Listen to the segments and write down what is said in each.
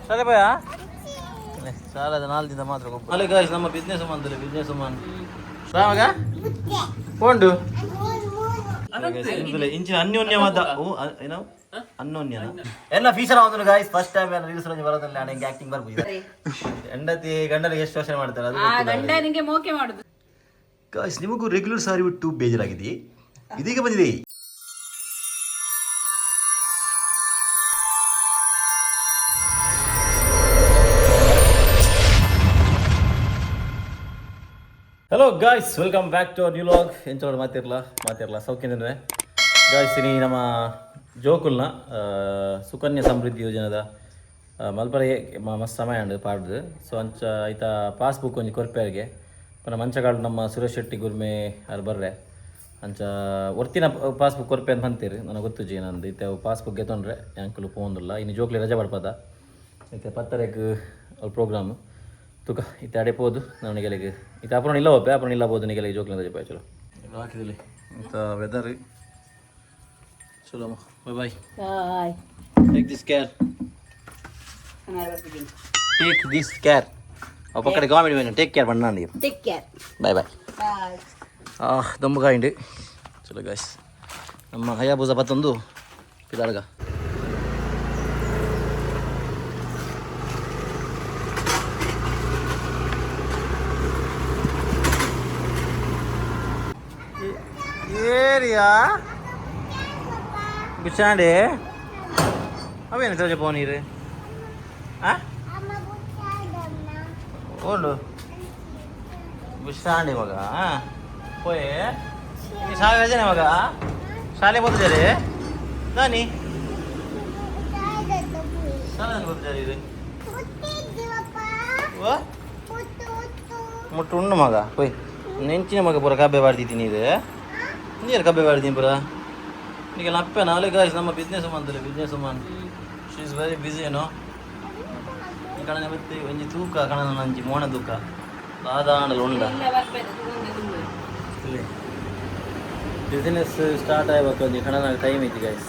ಸರಿ ಭಯ ಸಾಲದ 4 ದಿನ ಮಾತ್ರ ಕೊಬ್ಬು ಅಲ್ಲಿ ಗಾಯ್ಸ್ ನಮ್ಮ ಬಿಸ್ನೆಸ್ ವುಮನ್ ಬಿಸ್ನೆಸ್ ವುಮನ್ ರಾಮಗ ಕೊಂಡು ಇಂಚಿನ ಅನ್ಯೋನ್ಯವಾದ ಏನೋ ಅನ್ಯೋನ್ಯನ ಎಲ್ಲ ಫೀಚರ್ ಆಗುದು ಗಾಯ್ಸ್ ಫಸ್ಟ್ ಟೈಮ್ ಎಲ್ಲ ರೀಲ್ಸ್ ಬರೋದಲ್ಲ ನಾನು ಹಿಂಗೆ ಆಕ್ಟಿಂಗ್ ಬರ್ಬೋದು ಹೆಂಡತಿ ಗಂಡನಿಗೆ ಎಷ್ಟು ಯೋಚನೆ ಮಾಡ್ತಾರೆ ಅದು ಗಂಡನಿಗೆ ಮೋಕೆ ಮಾಡುದು ಗಾಯ್ಸ್ ನಿಮಗೂ ರೆಗ್ಯುಲರ್ ಸಾರಿ ಬಿಟ್ಟು ಬೇಜಾರಾಗಿದೆ ಇದೀಗ ಬಂದಿದೆ hello guys welcome back to our new vlog ಎಂಚೋಡು ಮಾತಿರಲ್ಲ ಸೌಖ್ಯಂದ್ರೆ ಗಾಯ್ಸ್ ಇನಿ ನಮ್ಮ ಜೋಕುಲ್ನ ಸುಕನ್ಯಾ ಸಮೃದ್ಧಿ ಯೋಜನೆದ ಮಲ್ಪರೆ ಮಸ್ತ್ ಸಮಯ ಉಂಡು ಪಾಡ್ದು ಸೊ ಅಂಚ ಐತ ಪಾಸ್ಬುಕ್ ಒಂಜಿ ಕೊರ್ಪೆರ್ಗೆ ಪುನಃ ಮಂಚಗಾಡು ನಮ್ಮ ಸುರೇಶ್ ಶೆಟ್ಟಿ ಗುರ್ಮೆ ಅಲ್ಲಿ ಬರ್ರೆ ಅಂಚ ಒರ್ತಿನ ಪಾಸ್ಬುಕ್ ಕೊರ್ಪೆ ಅಂತ ಅಂತೀರಿ ನನಗೆ ಗೊತ್ತುಜಿ ನಂದು ಇತ್ತೆ ಪಾಸ್ಬುಕ್ ಗೆತ್ತೊಂಡ್ರೆ ಅಂಕಲು ಪೋಂದಿಲ್ಲ ಇನ್ನು ಜೋಕ್ಲಿ ರಜೆ ಪಡ್ಪದ ಇತ್ತೆ 10 ಅವ್ರ ಪ್ರೋಗ್ರಾಮು ತುಕ ಇತ್ತೆ ಅಡೆ ಪೋದು ನಾನು ಗೆಲೆಗೆ ಇತ್ತೆ ಅಪುರ ಇಲ್ಲ ಹೋಪೆ ಅಪುರ ಇಲ್ಲ ಬೋದು ನಿಗೆಲೆಗೆ ಜೋಕ್ಲಿನ ರಜೆ ಪಾಯ್ ಚಲೋ ಹಾಕಿದಿಲ್ಲ ಇಂಥ ವೆದರ್ ಚಲೋ bye bye bye take this care ಅಪ್ಪ ಕಡೆ ಕಾಮಿಡಿ ವೇನು ಟೇಕ್ ಕೇರ್ பண்ணா நீ take care bye bye bye ದೊಂಬಗಾಯಿಂಡು ಚಲೋ ಗಾಯ್ಸ್ ನಮ್ಮ ಹಯಾಬೂಸ ಬತ್ತೊಂದು ಪಿದಾರ್ಗ ಏರಿಯಾ ಬಿಚ್ಚಾಂಡೆ ಅವೇನು ತೋಜ ಪೋನೀರು ಓಂಡು ಬಿಚ್ಚಾಂಡೆ ಮಗ ಪೋಯೆ ನೀ ಶಾಲೆ ರಜೆನೆ ಮಗ ಶಾಲೆ ಬರ್ತಿದ್ದಾರೆ ನಾನಿ ಶಾಲೆ ಬರ್ತಿದ್ದಾರೆ ಇದು ಮುಟ್ಟು ಉಣ್ಣು ಮಗ ಪೋಯ್ ನೆಂಚಿನ ಮಗ ಪೂರ ಕಬ್ಬೆ ಬಾಡ್ದಿದ್ದೀನಿ ಇದು ನೀರು ಕಬ್ಬೆ ಬಾಡ್ತೀನಿ ಪೂರ ಈಗ ಅಪ್ಪೆ ನಾಳೆ ಗಾಯ್ಸ್ ನಮ್ಮ business woman she is very busy ಏನೋ ಈ ಕಣ ಮತ್ತೆ ಒಂಜಿ ತೂಕ ಕಣ ನಂಜಿ ಮೋಣ ತೂಕ ಸಾಧಾರಣ ಉಂಡ ಬಿಸ್ನೆಸ್ ಸ್ಟಾರ್ಟ್ ಆಗಬೇಕು ಒಂಜಿ ಕಣ ಟೈಮ್ ಐತಿ ಗಾಯ್ಸ್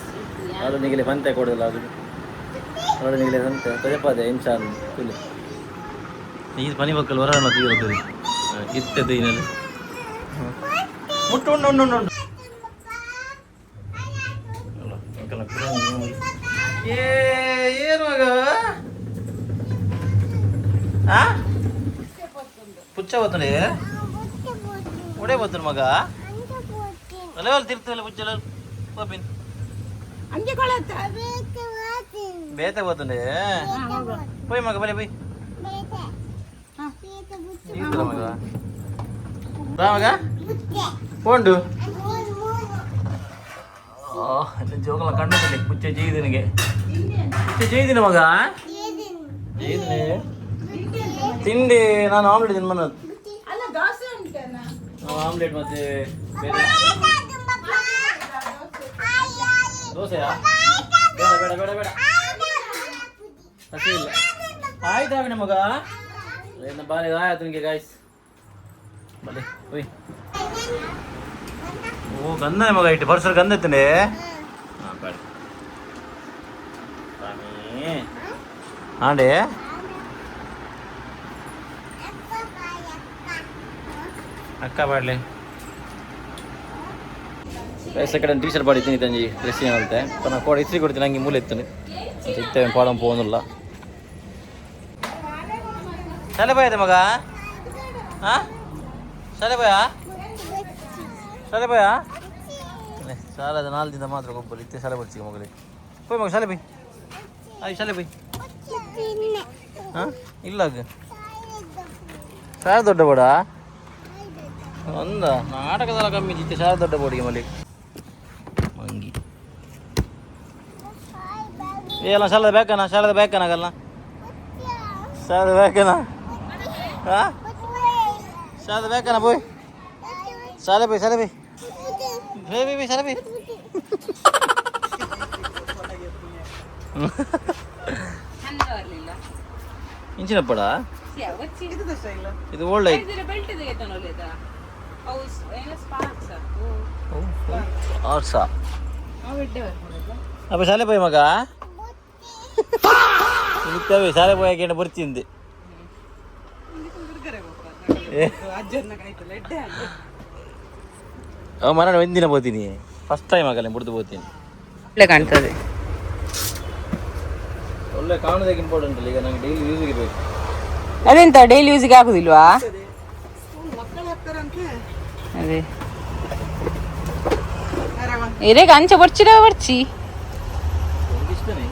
ಅದು ನಿಗಲೆ ಪಂತೆ ಕೊಡೋದಿಲ್ಲ ಅದು ಅದು ನಿಗಲೆ ಪಂತೆ ಪದೇ ಇನ್ಶಾನ್ ತುಲಿ ನೀರು ಪನಿ ಬಕ್ಕಲು ಹೊರ ಮತ್ತೆ ಇತ್ತದ್ದು ಏನಲ್ಲಿ ಮುಟ್ಟು ಉಂಡು ಉಂಡು ಉಂಡು ಏನು ಮಗ ಪುಚ್ಚ ಬತ್ತನೆ ಒಡೆ ಬತ್ತನ ಮಗ ಅಲೆವಲ್ ತಿರ್ತಲ್ಲ ಪುಚ್ಚಲ ಪಾಪಿನ್ ಬೇತೆ ಬತ್ತನೆ ಪೋಯ್ ಮಗ ಬಲೆ ಪೋಯ್ ಮಗ ಬಾ ಮಗ ಕೊಂಡು ಜೋಗಲ ಕಣ್ಣು ಪುಚ್ಚ ಜೈದಿನಿಗೆ ಜೈದಿನ ಮಗ ಜೈದಿನಿ ತಿಂಡಿ ನಾನು ಆಮ್ಲೆಟ್ ತಿನ್ ಮನ ಆಮ್ಲೆಟ್ ಮತ್ತೆ ಬೇರೆ ದೋಸೆಯಾ ಬೇಡ ಬೇಡ ಬೇಡ ಬೇಡ ಹಸಿ ಇಲ್ಲ ಆಯ್ತಾಗಣೆ ಮಗ ಬಾರಿ ಆಯ್ತು ನಿಮಗೆ ಗಾಯ್ಸ್ ಬಲೆ ಹೋಯ್ ಓ ಗಂಧ ಮಗ ಇಟ್ಟು ಬರ್ಸರ್ ಗಂಧ ಎತ್ತನೆ ಹಾಂ ಬೇಡ ಆಂಡೆ ಅಕ್ಕ ಬಾಡ್ಲಿ ಕಡೆ ಟೀ ಶರ್ಟ್ ಪಾಡಿದ್ದೀನಿ ತಂಜಿ ಡ್ರೆಸ್ ಏನಂತೆ ನಾನು ಕೋಡ ಇಸ್ತ್ರಿ ಕೊಡ್ತೀನಿ ಹಂಗೆ ಮೂಲೆ ಎತ್ತನೆ ಇತ್ತೇವೆ ಪಾಡಂ ಪೋನಿಲ್ಲ ಶಾಲೆ ಬಾಯದೆ ಮಗ ಹಾಂ ಶಾಲೆ ಬಾಯ ಶಾಲೆ ಬಾಯ ಶಾಲೆದ 4 ದಿನ ಮಾತ್ರ ಕೊಬ್ಬರು ಇತ್ತೆ ಶಾಲೆ ಬರ್ತೀವಿ ಮಗಲಿ ಹೋಯ್ ಮಗ ಶಾಲೆ ಬೈ ಆಯ್ ಶಾಲೆ ಬೈ ಹಾಂ ಇಲ್ಲ ಶಾಲೆ ದೊಡ್ಡ ಬೋಡ ಒಂದ ನಾಟಕದಲ್ಲ ಕಮ್ಮಿ ಇತ್ತೆ ಶಾಲೆ ದೊಡ್ಡ ಬೋಡಿಗೆ ಮಲಿ ಮಂಗಿ ಏಲ್ಲ ಶಾಲೆದ ಬೇಕನಾಗಲ್ಲ ಶಾಲೆದ ಬೇಕನ ಹಾಂ ಶಾಲೆದ ಬೇಕನ ಬೋಯ್ ಶಾಲೆ ಬೈ ಶಾಲೆ ಬೈ ಶಾಲೆ ಬೈ ಇಂಚಿನ ಪಡ ಇದು ಓಲ್ಡ್ ಐತಿ ಅಪ್ಪ ಶಾಲೆ ಬೈ ಮಗ ಮುತ್ತವೆ ಶಾಲೆ ಹೋಗಿ ಬರ್ತಿಂದೆ ಮನ ಒಂದಿನ ಹೋಗ್ತೀನಿ ಫಸ್ಟ್ ಟೈಮ್ ಆಗಲ್ಲ ಬಿಡ್ದು ಹೋಗ್ತೀನಿ ಒಳ್ಳೆ ಕಾಣ್ತದೆ. ಒಳ್ಳೆ ಕಾಣೋದಕ್ಕೆ ಇಂಪಾರ್ಟೆಂಟ್ ಅಲ್ಲ ಈಗ ನಂಗೆ ಡೈಲಿ ಯೂಸಿಗೆ ಬೇಕು. ಅದೆಂತ ಡೈಲಿ ಯೂಸಿಗೆ ಆಗುದಿಲ್ವಾ? ಅದೇ ಇರೇಗ ಅಂಚೆ ಬರ್ಚಿರ ಬರ್ಚಿ ಇಷ್ಟನೇ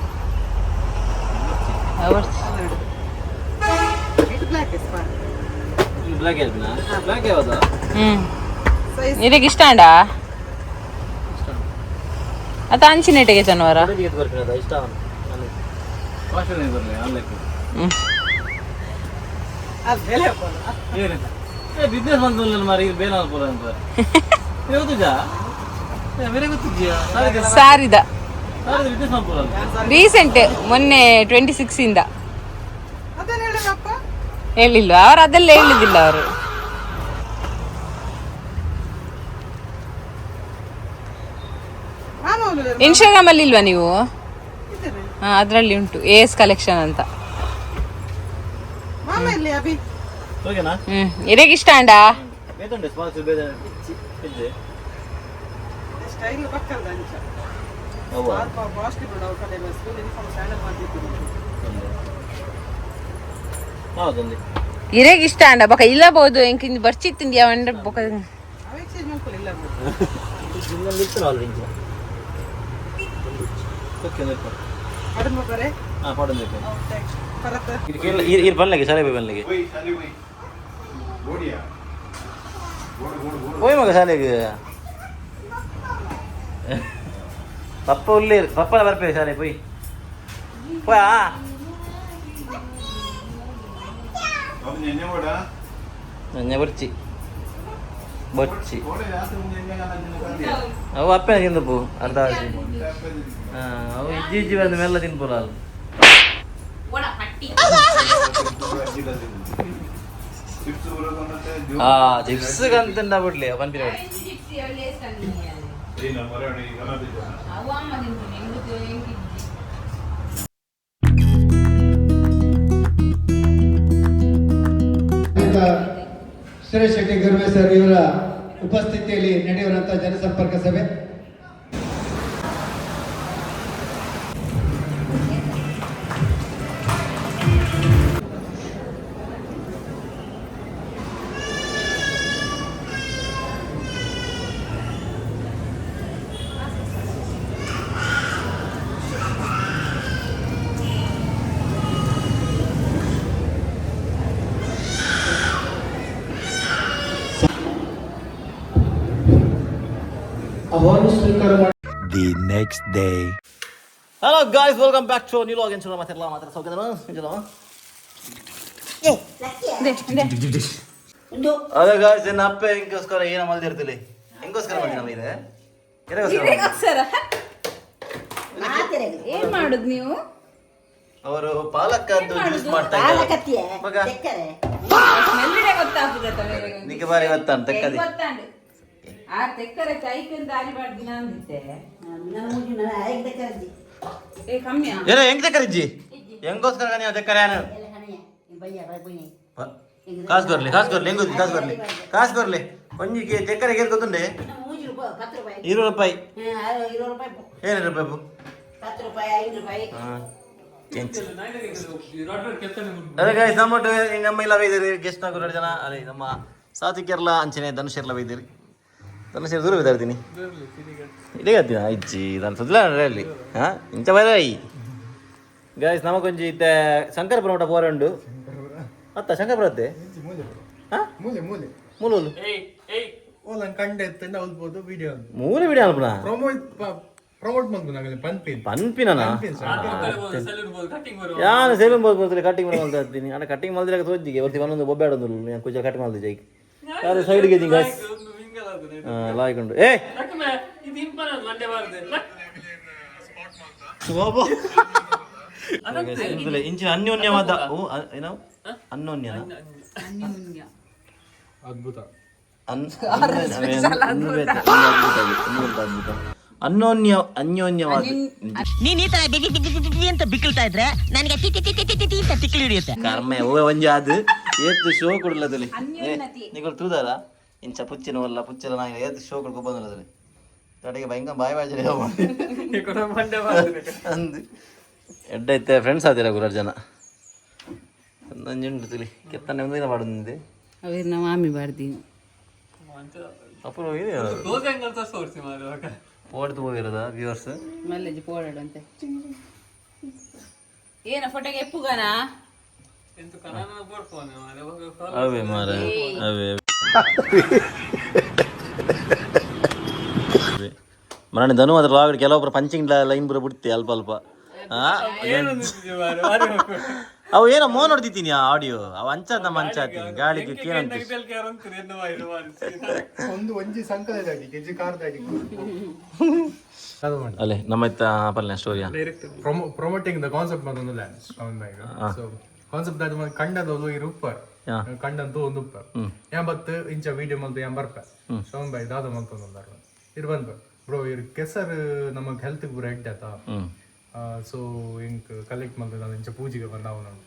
ಬ್ಲ್ಯಾಕ್ ಹೇಳ್ತೀನಾ? ಬ್ಲ್ಯಾಕ್ ಯಾವ್ದು? ಇರೇಗ ಇಷ್ಟ ಅಂಡಾ ಅತ ಅಂಚಿನೆಟೆಗೆ ಜನವರ ಬರ್ತೀನಿ ಇಷ್ಟ ಬರಲಿ ಅಲ್ಲಕ್ಕೆ ಬಿಸ್ನೆಸ್ ಬಂದ ಮಾರಿ ಬೇಲ ಅನ್ಪುರ ಅಂತ ಯಾವ್ದು ಬೇರೆ ಗೊತ್ತಿದ್ಯಾ? ಸಾರಿದ ಬಿಸ್ನೆಸ್ ಅನ್ಪುರ ರೀಸೆಂಟ್ ಮೊನ್ನೆ 26 ಇಂದ ಹೇಳಿಲ್ಲ ಅವ್ರು, ಅದೆಲ್ಲ ಹೇಳಿದಿಲ್ಲ ಅವರು. ಇನ್ಸ್ಟಾಗ್ರಾಮ್ ಅಲ್ಲಿ ಇಲ್ವಾ ನೀವು? ಹಾ ಅದ್ರಲ್ಲಿ ಉಂಟು AS ಕಲೆಕ್ಷನ್ ಅಂತ. ಓಕೆನಾ? ಇರೇಗ ಇಷ್ಟ ಅಂಡಾ ಬೇತುಂಡೆ ಸ್ಪಾನ್ಸರ್ ಬೇರೆ ಇದ್ದೆ ಹೌದಂడి ಇರೇಗ ಇಷ್ಟ ಅಂಡ ಬೊಕ ಇಲ್ಲ ಬೋದು ಎಂಕಿಂದು ಬರ್ಚಿತ್ತಿಂದಿ ಅವಂಡ ಬೊಕ ಬನ್ನಿಗೆ ಶಾಲೆ ಬನ್ನಿಗೆ ಹೋಯ್ ಮಗ ಶಾಲೆಗೆ ಪಪ್ಪ ಉಳ್ಳಿ ಪಪ್ಪನ ಬರ್ಬೇಕು ಶಾಲೆ ಪೊಯ್ ಪೋಯಾ ನೆನ್ನೆ ಬರ್ಚಿ ಬೊಚ್ಚಿ ಅವು ಅಪ್ಪನ ತಿಂದಪ್ಪು ಅರ್ಧ ಆಗಿ ಅವು ಇಜ್ಜಿ ಬಂದ ಮೇಲೆ ತಿನ್ಪುಲ್ಲ ಅದು ಚಿಪ್ಸ್ ಕಂತಂಡ ಬಿಡ್ಲಿ ಪಂಪಿನ ಸುರೇಶ್ ಶೆಟ್ಟಿ ಗುರುವೆ ಸರ್ ಇವರ ಉಪಸ್ಥಿತಿಯಲ್ಲಿ ನಡೆಯುವಂತಹ ಜನಸಂಪರ್ಕ ಸಭೆ. The next day. Hello guys, welcome back to a new vlog. Inshallah mater saukadana inshallah. ಅದೇ ಗಾಯ್ಸ್ ನನ್ನ ಅಪ್ಪ ಹೆಂಗೋಸ್ಕರ ಏನ ಮಲ್ದಿರ್ತಿಲಿ ಹೆಂಗೋಸ್ಕರ ಮಲ್ದಿ ನಮ್ಮ ಇದೆ ಏನ್ ಮಾಡುದು ನೀವು? ಅವರು ಪಾಲಕ್ ಅಂತ ಜ್ಯೂಸ್ ಮಾಡ್ತಾ ಇದ್ದಾರೆ ನಿಕ್ಕೆ ಬಾರಿ ಗೊತ್ತಾನ ತೆಕ್ಕದಿ ಏನೋ ಹೆಂಗ್ ತೆಕ್ಕರಿಜ್ಜಿ ಹೆಂಗೋಸ್ಕರ ನೀವು ತೆಕ್ಕರ ಕಾಸು ಬರ್ಲಿ ಕಾಸು ಬರ್ಲಿ ಒಂಜಿಗೆ ತೆಕ್ಕರಿಗೆ ಏನು ಗೊತ್ತುಂಡೆ 20 ರೂಪಾಯಿ ಏನು ರೂಪಾಯಿ ಅದೇ ಗಾಯ್ಸ್ ನಮ್ಮೊಟ್ಟು ನಮ್ಮ ಇಲ್ಲ ಬೈದಿರಿ ಗೆಸ್ಟ್ ನಾಲ್ಕು 2 ಜನ ಅದೇ ನಮ್ಮ ಸಾತ್ವಿಕರ್ಲ ಅಂಚನೆ ಧನುಷರ್ಲ ಬೈದಿರಿ ಧನುಷರ್ ದೂರ ಬಿದ್ದಾಡ್ತೀನಿ ಇದೇ ಗತ್ತಿನ ಇಜ್ಜಿ ನಾನು ಸುದ್ದಿಲ್ಲ ಅಲ್ಲಿ ಹಾಂ ಇಂಚ ಬೈ ಗಾಯ್ಸ್ ನಮಗೊಂಜಿ ಇತ್ತೆ ಶಂಕರಪುರ ಮಠ ಪೋರಂಡು ಅತ್ತ ಶಂಕರಪುರ ಅತ್ತೆ ಹಾಂ ಮೂಲು ಮೂಲೆ ವಿಡಿಯೋ ಅಲ್ಪನಾ ಪನ್ಪಿನ ಯಾನು ಸೇವಿಂಗ್ ಬರ್ತಾರೆ ಕಟ್ಟಿಂಗ್ ಮಾಡ್ತಾ ಇರ್ತೀನಿ ಅಣ್ಣ ಕಟ್ಟಿಂಗ್ ಮಾಡಿದ್ರೆ ತೋಜಿಗೆ ಬರ್ತೀವಿ ಒಂದೊಂದು ಬೊಬ್ಬೆ ಆಡೋದು ನಾನು ಕುಜ ಕಟ್ ಮಾಡಿದೆ ಜೈಕ್ ಯಾರು ಸೈಡ್ಗೆ ಇದ್ದೀನಿ ಗಾಯ್ಸ್ ಲಾಯ್ಕೊಂಡು ಇಂಚಿನ ಅನ್ಯೋನ್ಯವಾದ ಏನೋ ಅನ್ಯೋನ್ಯನ ಅದ್ಭುತ ಅನ್ಯೋನ್ಯವಾದ ನೀನ್ ಈ ತರ ಬಿಗಿ ಬಿಗಿ ಬಿಗಿ ಬಿಗಿ ಅಂತ ಬಿಕ್ಕಳ್ತಾ ಇದ್ರೆ ನನಗೆ T T T T T T ಅಂತ ತಿಕ್ಕಲು ಹಿಡಿಯುತ್ತೆ ಕರ್ಮೆ ಓ ಒಂಜಿ ಅದು ಏತ್ತು ಶೋ ಕೊಡಲದಲ್ಲಿ ನೀವು ತೂದಾರ ಇಂಚ ಪುಚ್ಚಿನ ವಲ್ಲ ಪುಚ್ಚಿನ ನಾಯಿ ಏತ್ತು ಶೋ ಕೊಡ್ಕೊ ಬಂದದಲ್ಲಿ ತಡೆಗೆ ಭಯಂಕರ ಬಾಯಿ ಬಾಜರಿ ಅಂದು ಎಡ್ಡೈತೆ ಫ್ರೆಂಡ್ಸ್ ಆದಿರ ಗುರಾರ್ ಜನ ಒಂದೊಂಜುಂಟು ತುಲಿ ಕೆತ್ತನೆ ಒಂದು ದಿನ ಮಾಡುದಿದೆ ಅವ್ರು ನಾವು ಆಮಿ ಬಾರ್ದೀನಿ ಅಪ್ಪು ಪೋಡ್ದು ಹೋಗಿರೋದ ವ್ಯೂವರ್ಸ್ ಮಲ್ಲೆಜಿ ಪೋಡಾಡಂತೆ ಏನ ಫೋಟೋಗೆ ಎಪ್ಪುಗನ ಅವೇ ಮಾರ ಅವೇ ಮರಣ ಧನು ಅದ್ರ ಲಾಗಡೆ ಕೆಲವೊಬ್ಬರು ಪಂಚಿಂಗ್ ಲೈನ್ ಬರ ಬಿಡ್ತಿ ಅಲ್ಪ ಅಲ್ಪ ಅವು ಏನೋ ಮೋನ್ ನೋಡ್ತಿದ್ದೀನಿ ಆಡಿಯೋ ಅವು ಅಂಚಾದ ನಮ್ಮ ಅಂಚಾತೀನಿ ಗಾಳಿಗೆ ಕೇಳಂತ ಅಲ್ಲೇ ನಮ್ಮ ಪಲ್ಯ ಸ್ಟೋರಿಯಾ ಪ್ರೊಮೋಟಿಂಗ್ ದ ಕಾನ್ಸೆಪ್ಟ್ ಮತ್ತೊಂದು ಕಾನ್ಸೆಪ್ಟ್ ಅದು ಕಂಡದು ಇರು ಉಪ್ಪರ್ ಕಂಡಂತೂ ಒಂದು ಉಪ್ಪರ್ ಎಂಬತ್ತು ಇಂಚ ವಿಡಿಯೋ ಮಲ್ತು ಎಂಬರ್ಪ ಸೌಂಡ್ ಬೈ ದಾದ ಮಲ್ತೊಂದು ಇರು ಬಂದ್ ಬ್ರೋ ಇರ್ ಕೆಸರು ನಮಗ್ ಹೆಲ್ತ್ ಪೂರ ಇಡ್ಡಾತ ಸೊ ಇಂಕ್ ಕಲೆಕ್ಟ್ ಮಾಡ್ತದೆ ನಾನು ಇಂಚ ಪೂಜೆಗೆ ಬಂದವ ನಾನು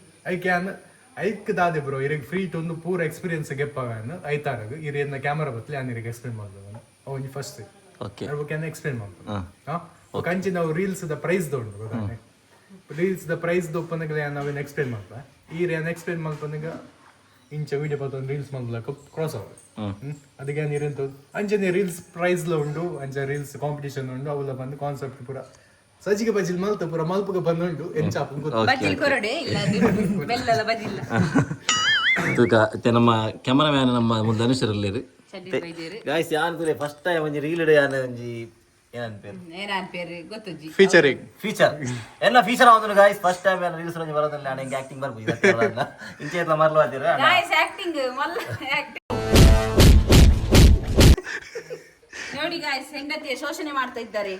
ಐಕ್ ದಾದೆ ಬ್ರೋ ಇರಿಗೆ ಫ್ರೀ ಒಂದು ಪೂರ ಎಕ್ಸ್ಪೀರಿಯನ್ಸ್ ಗೆಪ್ಪಾಗ ಐತಾರಾಗ ಇರೇನ ಕ್ಯಾಮರಾ ಬತ್ತಲಿ ಅನಿರಿಗೆ ಎಕ್ಸ್ಪ್ಲೇನ್ ಮಾಡ್ತದೆ ಅವನಿ ಫಸ್ಟ್ ಕ್ಯಾನ್ ಎಕ್ಸ್ಪ್ಲೇನ್ ಮಾಡ್ತಾರೆ ಕಂಚಿ ನಾವು ರೀಲ್ಸ್ ದ ಪ್ರೈಸ್ ತೊಗೊಂಡು ರೀಲ್ಸ್ ದ ಪ್ರೈಸ್ ದೊಪ್ಪನಾಗ ನಾವೇನು ಎಕ್ಸ್ಪ್ಲೇನ್ ಮಾಡ್ತಾ ಏನ್ ಎಕ್ಸ್ಪ್ಲೇನ್ ಮಾಡ್ಕೊಂಡಾಗ ಇಂಚ ವಿಡಿಯೋ ಬರ್ತೊಂದು ರೀಲ್ಸ್ ಮಾಡ್ಲಕ್ಕ ಕ್ರಾಸ್ ಆಗ ಅದಕ್ಕೆ ಏನಿರಂತ ಅಂಚನೆ ರೀಲ್ಸ್ ಪ್ರೈಸ್ ಉಂಡು ಅಂಚ ರೀಲ್ಸ್ ಕಾಂಪಿಟೇಷನ್ ಉಂಡು ಅವೆಲ್ಲ ಬಂದು ಕಾನ್ಸೆಪ್ಟ್ ಪೂರ ಸಜಿಗೆ ಬಜಿಲ್ ಮಲ್ತ ಪೂರ ಮಲ್ಪಗೆ ಬಂದುಂಡು ಎಂಚಾಪ ನಮ್ಮ ಕ್ಯಾಮರಾಮ್ಯಾನ್ ನಮ್ಮ ಮುಂದೆ ಅನುಸರಲ್ಲಿ ಗಾಯ್ಸ್ ಯಾನ್ ಫಸ್ಟ್ ಟೈಮ್ ಒಂಜಿ ರೀಲ್ ಒಂಜಿ ಫೀಚರಿಂಗ್ ಫೀಚರ್ ಎಲ್ಲ ಫೀಚರ್ ಆಗೋದು ಗಾಯ್ಸ್ ಫಸ್ಟ್ ಟೈಮ್ ರೀಲ್ಸ್ ಒಂಜಿ ಬರೋದಿಲ್ಲ ನಾನು ಹಿಂಗೆ ಆಕ್ಟಿಂಗ್ ಬರ್ಬೋದು ಇಂಚೆ ಎಲ್ಲ ಮರ್ಲು ಆದಿರ ನೋಡಿ ಗಾಯ್ಸ್ ಹೆಂಡತಿಯ ಶೋಷಣೆ ಮಾಡ್ತಾ ಇದ್ದಾರೆ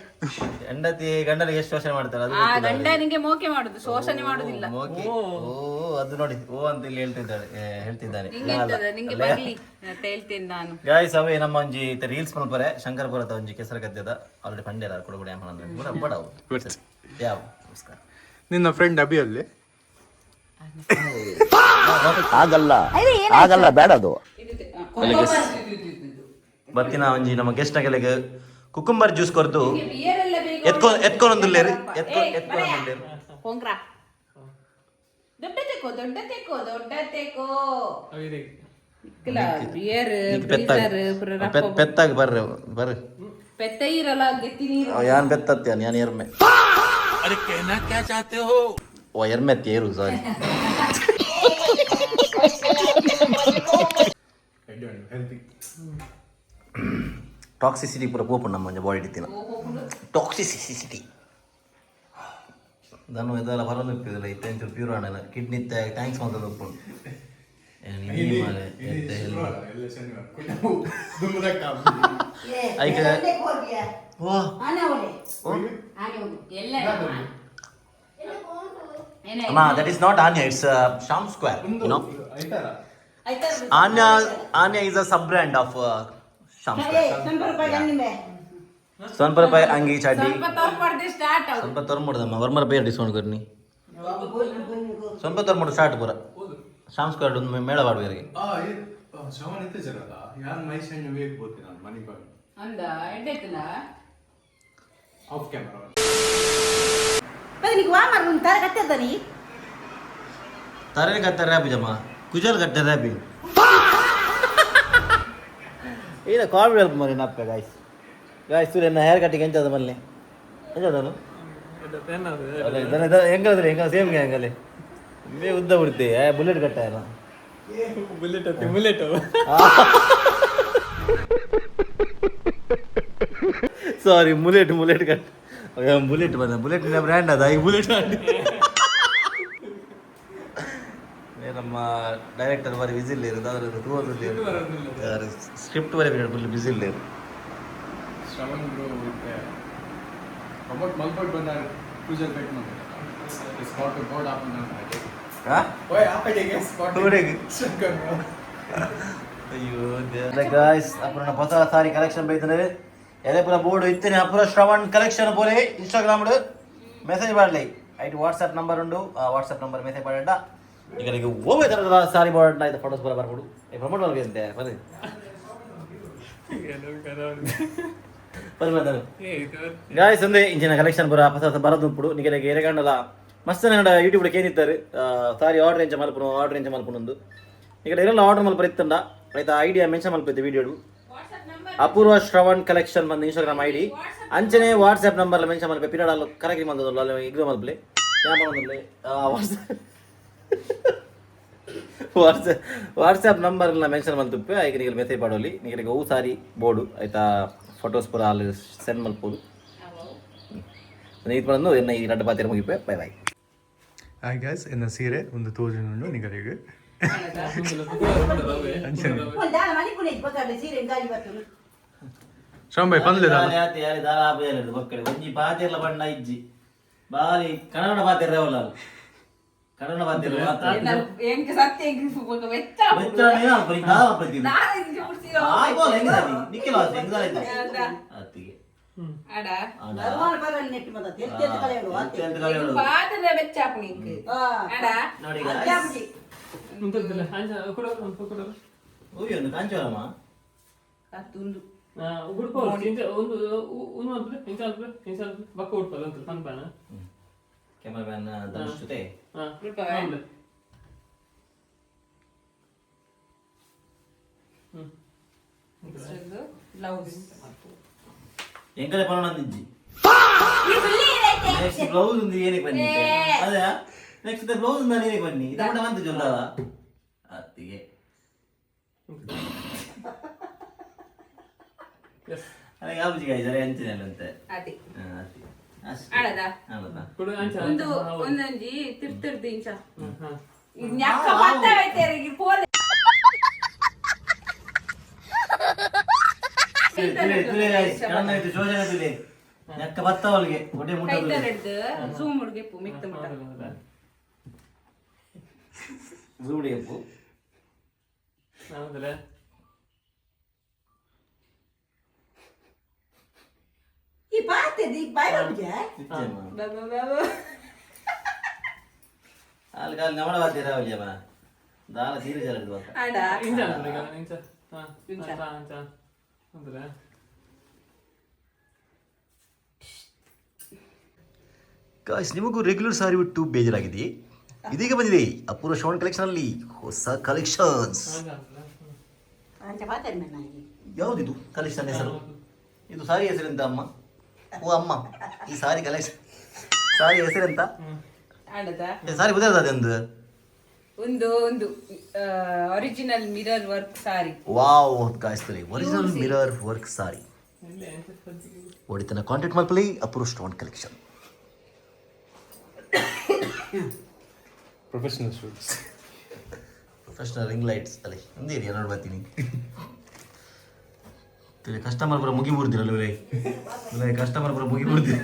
ಹೆಂಡತಿ ಗಂಡನಿಗೆ ಎಷ್ಟು ಶೋಷಣೆ ಮಾಡ್ತಾರೆ ಅದು ಆ ಗಂಡನಿಗೆ ಮೋಕೆ ಮಾಡುದು ಶೋಷಣೆ ಮಾಡುದಿಲ್ಲ ಮೋಕೆ ಓ ಅದು ನೋಡಿ ಓ ಅಂತ ಇಲ್ಲಿ ಹೇಳ್ತಿದ್ದಾನೆ ನಿಂಗೆ ಬರ್ಲಿ ಅಂತ ಹೇಳ್ತೇನೆ ನಾನು ಗಾಯ್ಸ್ ಅವೇ ನಮ್ಮ ಒಂಜಿ ರೀಲ್ಸ್ ಮಲ್ಪರೆ ಶಂಕರಪುರದ ಒಂಜಿ ಕೆಸರ ಗದ್ದೆದ ಆಲ್ರೆಡಿ ಪಂಡ್ಯರ ಕೊಡಗುಡಿ ಅಮ್ಮನ ಬಡವು ಯಾವ ನಮಸ್ಕಾರ ನಿನ್ನ ಫ್ರೆಂಡ್ ಅಭಿಯಲ್ಲಿ ಆಗಲ್ಲ ಬೇಡ ಅದು ಬತ್ತಿನ ಒಂಜಿ ನಮ್ಮ ಗೆಸ್ಟ್ ನಗೆಲೆಗೆ ಕುಕುಂಬರ್ ಜ್ಯೂಸ್ ಕೊರ್ದು ಎತ್ಕೊಂಡೊಂದುಲ್ಲೇರು ಎತ್ಕೊಂಡೊಂದುಲ್ಲೇರು ಪೋಂಕ್ರಾ ದೊಡ್ಡ ತೆಕೋ ಇಕ್ಕಲ ಬಿಯರ್ ಫ್ರೀಜರ್ ಪುರ ಪೆತ್ತಾಗಿ ಬರ್ರಿ ಬರ್ರಿ ಪೆತ್ತ ಇರಲ್ಲ ಗೆತ್ತಿ ನೀರು ಯಾನ್ ಬೆತ್ತತ್ಯಾನ ಯಾನ್ ಎರ್ಮೆ ಅದಕ್ಕೆ ನಾ ಕ್ಯಾ ಚಾಹತೆ ಹೋ ಓ ಎರ್ಮೆ ತೇರು ಸಾರಿ ಟಾಕ್ಸಿಸಿಟಿ ಪೂರ ಪೋಪುಂಡು ನಮ್ಮ ಒಂಜಿ ಬಾಡಿ ತಿನ್ನ ಟಾಕ್ಸಿಸಿಟಿ ಧನು ಇದೆಲ್ಲ ಬರೋದು ಇಪ್ಪಿದಿಲ್ಲ ಇತ್ತಂಚೂರು ಪ್ಯೂರ್ ಆಣನ ಕಿಡ್ನಿ ಟ್ಯಾಂಕ್ಸ್ ಮಾತ್ರ ಉಪ್ಪುಂಡು that is not Anya, it's Sham Square, you know. Anya is a sub-brand of Sham Square. Sonparpai angi chaddi. Sonpator modama. Varmar pair discount karni. Sonpator mod start pura. Sham Square dun meda vaaduveri. ಶವನ್ ಇತ್ತೆ ಜರಲ್ಲ ಯಾನ್ ಮೈಸಣ್ಣ vague ಬೋತಿ ನಾನು ಮನಿ ಬಾಯ್ ಅಂದ ಎಡ್ಡೆತ್ತಲ್ಲ of camera నీకు warmer తర కట్టేదని Tare kata rabi jama. Kujal kata rabi. Ini comedy help mari nappe guys. Guys sure na hair cutting encha malle. Encha danu. Eda penna adu. Dana enga same ga engale. Me udda bidutte. Bullet katta yana. Bullet atti bullet. Sorry bullet cut. Bullet bana. Bullet na brand ada. Bullet andi. ನಮ್ಮ director ಬಾರಿ ಬಿಸಿ ಇಲ್ಲೇರು ಅದ್ರ ತೂವಲ್ಲಿ script ಬಾರಿ full ಬಿಸಿ ಇಲ್ಲೇರು Shravan bro ಮತ್ತೆ promote ಮಲ್ಪಟ್ ಬಂದಾರ ಪೂಜಾ bait ಮಾಡ್ತಾರೆ spot board of ಮಾಡ್ತಾರೆ ಓಯ್ ಆಪಡೆಗೆ spot ಓಡೆಗೆ ಅಯ್ಯೋ ಗಾಯ್ಸ್ ಅಪರಣ ಹೊಸ ಸಾರಿ ಕಲೆಕ್ಷನ್ ಬೈತನೆ ಎದೆ ಪೂರ ಬೋರ್ಡ್ ಇತ್ತೇನೆ ಅಪುರ ಶ್ರವಣ್ ಕಲೆಕ್ಷನ್ ಬೋಲೆ ಇನ್ಸ್ಟಾಗ್ರಾಮ್ ಮೆಸೇಜ್ ಮಾಡಲಿ ಐಟ್ ವಾಟ್ಸಪ್ ನಂಬರ್ ಉಂಡು ಆ ವಾಟ್ಸಪ್ ನಂಬರ್ ಮೆಸೇಜ್ ಮಾಡണ്ട ಈಗ ನೀವು ಓವೇ ಥರದ ಸಾರಿ ಬೋರ್ಡ್ ಆಯ್ತು ಫೋಟೋಸ್ ಪೂರ ಬರ್ಬೋದು ಪ್ರಮೋಟ್ ಮಾಡ್ಬೇಕು ಅಂತೆ ಬರ್ರಿ ಬರ್ಬೋದು ಗಾಯ್ಸ್ ಒಂದೇ ಇಂಚಿನ ಕಲೆಕ್ಷನ್ ಪೂರ ಹೊಸ ಬರೋದು ಉಪ್ಪುಡು ನಿಮಗೆ ಎರೆಗಂಡಲ ಮಸ್ತ್ ನಂಡ ಯೂಟ್ಯೂಬ್ ಕೇನಿತ್ತಾರೆ ಸಾರಿ ಆರ್ಡರ್ ಎಂಚ ಮಲ್ಪುನೊಂದು ಈಗ ಎಲ್ಲ ಆರ್ಡರ್ ಮಲ್ಪ ಇತ್ತಂಡ ಆಯ್ತಾ ಐಡಿಯಾ ಮೆನ್ಷನ್ ಮಲ್ಪೈತೆ ವಿಡಿಯೋಡು ಅಪೂರ್ವ ಶ್ರವಣ್ ಕಲೆಕ್ಷನ್ ಬಂದು ಇನ್ಸ್ಟಾಗ್ರಾಮ್ ಐಡಿ ಅಂಚನೆ WhatsApp number mention Malpe period ಅಲ್ಲಿ ಕರೆಕ್ಟ್ ಬಂದದಲ್ಲ ಅಲ್ಲಿ ಎಗ್ರೋ ಮಲ್ಪಲೆ ವಾಟ್ಸ್ಆ್ಯಪ್ ನಂಬರ್ ಮೆನ್ಷನ್ ಮಲ್ತುಪ್ಪೆ ಈಗ ನೀವು ಮೆಸೇಜ್ ಮಾಡೋಲಿ ನಿಮಗೆ ಹೂ ಸಾರಿ ಬೋರ್ಡು ಆಯ್ತಾ ಫೋಟೋಸ್ ಪೂರ ಅಲ್ಲಿ ಸೆಂಡ್ ಮಲ್ಪೋದು ಇದು ಬಂದು ಎನ್ನ ಈ ಎರಡು ಪಾತ್ರೆ ಮುಗಿಪೆ ಬೈ ಬೈ ಹಾಯ್ ಗೈಸ್ ಎನ್ನ ಸೀರೆ ಒಂದು ತೋಜುನುಂಡು ನಿಗರಿಗೆ ಶಂಬೈ ಪಂದ್ಲೆ ಒಂಜಿ ಪಾತೆರ್ಲ ಬಣ್ಣ ಇಜ್ಜಿ ಬಾರಿ ಕನ್ನಡ ಪಾತೆರ್ ಅವಲ್ಲ ಕನ್ನಡ ಪಾತೆರ್ ಕಾಂಚೋರಮ್ಮ ಕ್ಯಾಮರಾಮ್ಯಾನ್ ಧನುಷ್ ಜೊತೆ ಎಂಕಲೆ ಪನ್ನೊಂದಿಜ್ಜಿ ನೆಕ್ಸ್ಟ್ ಬ್ಲೌಸ್ ಒಂದು ಏನಕ್ಕೆ ಬನ್ನಿ ಅದೇ ನೆಕ್ಸ್ಟ್ ಬ್ಲೌಸ್ ನಾನು ಏನಕ್ಕೆ ಬನ್ನಿ ಇದನ್ನ ಬಂತು ಜೊಲ್ಲವ ಅತ್ತಿಗೆ ನನಗೆ ಆಬುಜಿ ಗಾಯ್ತಾರೆ ಅಂಚಿನಲ್ಲಂತೆ ಒಂದೊಂಜಿ ತಿರ್ತಿರ್ದಿ ಇಂಚ ನೆಕ್ಕ ಬತ್ತವಲ್ಗೆ ಹೊಟ್ಟೆ ಮುಟ್ಟ ಝೂಮ್ ಹುಡುಗೆಪ್ಪು ಮಿಕ್ತ ಮುಟ್ಟ ಜೂಡಿಯಪ್ಪು ಈ ಪಾತೆದಿ ಬೈರಬ್ಜ ಅಲ್ಲಿ ಕಾಲ ನಮಡ ಬಾತಿ ರಾವಲಿಯಮ್ಮ ದಾಲ ಸೀರೆ ಜರದು ಬಾಕ ಆಡ ಗಾಯ್ಸ್ ನಿಮಗೂ ರೆಗ್ಯುಲರ್ ಸಾರಿ ಬಿಟ್ಟು ಬೇಜಾರಾಗಿದೆ ಇದೀಗ ಬಂದಿದೆ ಅಪೂರ್ವ ಶ್ರವಣ್ ಕಲೆಕ್ಷನ್ ಅಲ್ಲಿ ಹೊಸ ಕಲೆಕ್ಷನ್ಸ್ ಯಾವುದಿದು ಕಲೆಕ್ಷನ್ ಹೆಸರು ಇದು ಸಾರಿ ಹೆಸರೆಂತ ಅಮ್ಮ ಓ ಅಮ್ಮ ಈ ಸಾರಿ ಕಲೆಕ್ಷನ್ ಸಾರಿ ಹೆಸರೆಂತ ಸಾರಿ ಗೊತ್ತಾಗ್ತದೆ ಅದೊಂದು ಒಂದು original mirror work sari wow ಕಾಯಿಸ್ತಾರೆ ಒರಿಜಿನಲ್ ಮಿರರ್ ವರ್ಕ್ ಸಾರಿ ಒಡಿತನ ಕಾಂಟ್ಯಾಕ್ಟ್ ಮಾಡ್ಕೊಳ್ಳಿ Apoorva Shravan collection professional shoots professional ring lights ಅಲ್ಲೇ ಒಂದೇ ನೋಡಿ ಬರ್ತೀನಿ ಕಸ್ಟಮರ್ ಪುರ ಮುಗಿ ಬಿಡ್ತೀರಲ್ಲ ಕಸ್ಟಮರ್ ಪುರ ಮುಗಿ ಬಿಡ್ತೀರಿ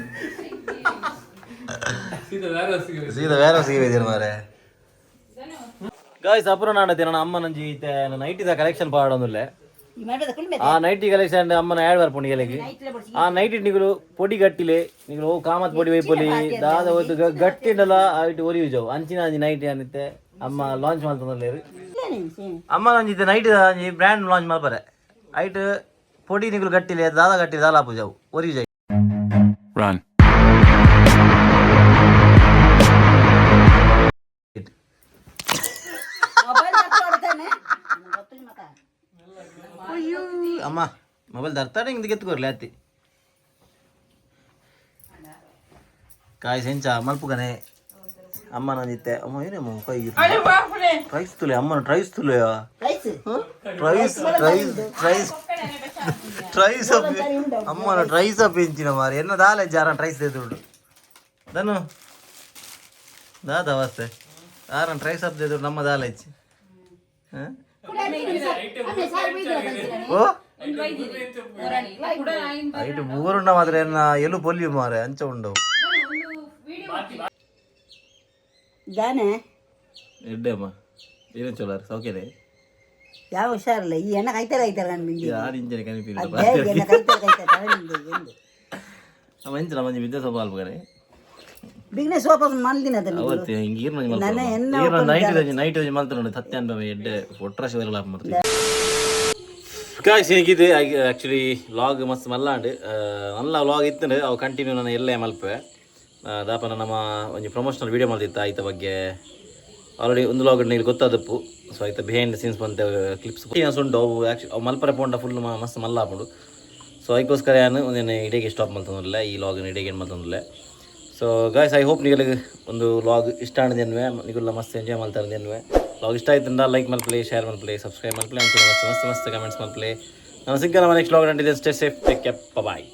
ಸೀದಾ ಬೇರೆ ಸಿಗಬೇಕೇನು ಮಾರೆ ಗಾಯ್ಸ್ ಅಪುರ ನಾಡತ್ತೆ ನನ್ನ ಅಮ್ಮ ನಂಜಿ ನನ್ನ ನೈಟಿದ ಕಲೆಕ್ಷನ್ ಪಾಡೊಂದುಲ್ಲೆ ಆ ನೈಟಿ ಕಲೆಕ್ಷನ್ ಅಮ್ಮನ ಆಡ್ ಬರ್ಪುಂಡು ಗೆಲೆಗೆ ಆ ನೈಟಿ ನಿಗಳು ಪೊಡಿ ಗಟ್ಟಿಲೆ ನಿಗಳು ಕಾಮತ್ ಪೊಡಿ ವೈಪೊಲಿ ದಾದ ಒಂದು ಗಟ್ಟಿ ಉಂಡಲ್ಲ ಆಯ್ತು ಒರಿಯು ಜಾವು ಅಂಚಿನ ಅಂಜಿ ನೈಟಿ ಅನ್ನತ್ತೆ ಅಮ್ಮ ಲಾಂಚ್ ಮಾಡ್ತಂದ್ಲೇರು ಅಮ್ಮ ನಂಜಿತ್ತೆ ನೈಟ್ ಬ್ರ್ಯಾಂಡ್ ಲಾಂಚ್ ಮಾಡ್ಬಾರೆ ಐಟ್ ಪೊಡಿ ನಿಗಳು ಗಟ್ಟಿಲೆ ದಾದ ಗಟ್ಟಿಲೆ ದಾಲ ಹಾಪು ಜಾವು ಒರಿಯು ಜಾವು Run. ಅಮ್ಮ ಮೊಬೈಲ್ ತರ್ತಾರೆ ಹಿಂಗೆ ಗೆತ್ಕೋರ್ಲಿ ಅತ್ತಿ ಕಾಯಿ ಸೆಂಚ ಮಲ್ಪುಗನೆ ಅಮ್ಮ ನಂದಿತ್ತೆ ಅಮ್ಮ ಏನೇಮ್ಮ ಕೈ ಟ್ರೈಸ್ ತುಲೆ ಅಮ್ಮನ ಟ್ರೈಸ್ ತುಲೆ ಟ್ರೈಸ್ ಟ್ರೈಸ್ ಟ್ರೈಸ್ ಟ್ರೈಸ್ ಅಮ್ಮನ ಟ್ರೈಸ್ ಪೆಂಚಿನ ಮಾರಿ ಎನ್ನ ದಾಲೆ ಜಾರ ಟ್ರೈಸ್ ಎದುರು ದನು ದಾದ ಅವಸ್ಥೆ ಯಾರನ್ನ ಟ್ರೈಸ್ ಅಪ್ ಎದುರು ನಮ್ಮ ದಾಲೆ ಹೆಚ್ಚಿ ಓ ಐಟು ಮೂರುಂಡ ಮಾತ್ರ ಎನ್ನ ಎಲು ಪೊಲ್ಲಿ ಮಾರೆ ಅಂಚ ಉಂಡವು ಜಾನೆ ಎಡ್ಡೆಮ್ಮ ಏನು ಚಲೋ ಸೌಖ್ಯನೇ ಯಾವ ಹುಷಾರಿಲ್ಲ ಈ ಎಣ್ಣೆ ಕಾಯ್ತಾರೆ ನಾನು ನಿಂಗೆ ಯಾರು ಇಂಜನೆ ಕನಿಪಿಲ್ಲ ಅದೇ ಎಣ್ಣೆ ಕಾಯ್ತಾರೆ ನಿಂಗೆ ಮಂಚಿನ ಮಂಜಿ ಬಿದ್ದ ಸ್ವಲ್ಪ ಅಲ್ಪಗಾನೆ ಬಿಗ್ನೆಸ್ ವಾಪಸ್ ಮಾಡ್ತೀನಿ ಅದನ್ನ ಅವತ್ತು ಹಿಂಗೆ ನನ್ನ ಎಣ್ಣೆ ನೈಟ್ ವೇಜ್ ಮಾಡ್ತಾರೆ ನೋಡಿ ಸತ್ಯ ಅನ್ಬ ಎಡ್ಡೆ ಒಟ್ರಾಶಿ ವರಲ್ಲ ಮಾಡ್ತೀವಿ ಗಾಯ್ಸ್ ಏನಿಗಿದೆ ಆ್ಯಕ್ಚುಲಿ ಲಾಗ್ ಮಸ್ತ್ ಮಲ್ಲಾಂಡು ನಲ್ಲ ಲಾಗ್ ಇತ್ತಂದ್ರೆ ಅವು ಕಂಟಿನ್ಯೂ ನಾನು ಎಲ್ಲೇ ಮಲ್ಪೆ ದಾಪನ ನಮ್ಮ ಒಂದು ಪ್ರಮೋಷನಲ್ ವೀಡಿಯೋ ಮಾಡ್ತಿತ್ತು ಆಯ್ತ ಬಗ್ಗೆ ಆಲ್ರೆಡಿ ಒಂದು ಲಾಗ್ ಇಲ್ಲಿ ಗೊತ್ತಾದಪ್ಪು ಸೊ ಆಯ್ತು ಬಿಹೈಂಡ್ ಸೀನ್ಸ್ ಬಂತೆ ಕ್ಲಿಪ್ಸ್ ಉಂಟು ಅವು ಅವು ಮಲ್ಪರೆ ಪೋಂಡ ಫುಲ್ ಮಸ್ತ್ ಮಲ್ಲಾಪುಂಡು ಸೊ ಅದಕ್ಕೋಸ್ಕರ ನಾನು ಒಂದೇನು ಇಡೀಗೆ ಸ್ಟಾಪ್ ಮಾಡ್ತಂದಿಲ್ಲ ಈ ಲಾಗಿನ ಇಡೀಗೆ ಏನು ಮಾಡ್ತಂದಿಲ್ಲ ಸೊ ಗಾಯ್ಸ್ ಐ ಹೋಪ್ ನಿಮಗೆ ಒಂದು ಲಾಗ್ ಇಷ್ಟ ಆಡಿದೇನುವೆ ನಿಗುಲ್ಲ ಮಸ್ತ್ ಎಂಜಾಯ್ ಮಾಡ್ತಾರೇನುವೆ ಲಾಗ್ ಇಷ್ಟ ಆಯ್ತಂದ ಲೈಕ್ ಮಾಡ್ಪ್ಲೇ ಶೇರ್ ಮಾಡ್ಪ್ಲೇ ಸಬ್ಸ್ಕ್ರೈಬ್ ಮಾಡ್ಪ್ಲೇ ಅಂತ ಮಸ್ತ್ ಮಸ್ತ್ ಕಮೆಂಟ್ಸ್ ಮಾಡ್ಪ್ಲೇ ನಾನು ಸಿಗ್ಗಲ್ಲ ನೆಕ್ಸ್ಟ್ ಲಾಗ್ ಅಂಟಿದೆ ಸ್ಟೇ ಸೇಫ್ ಟೇಕ್ ಕೇರ್ ಬಾಯ್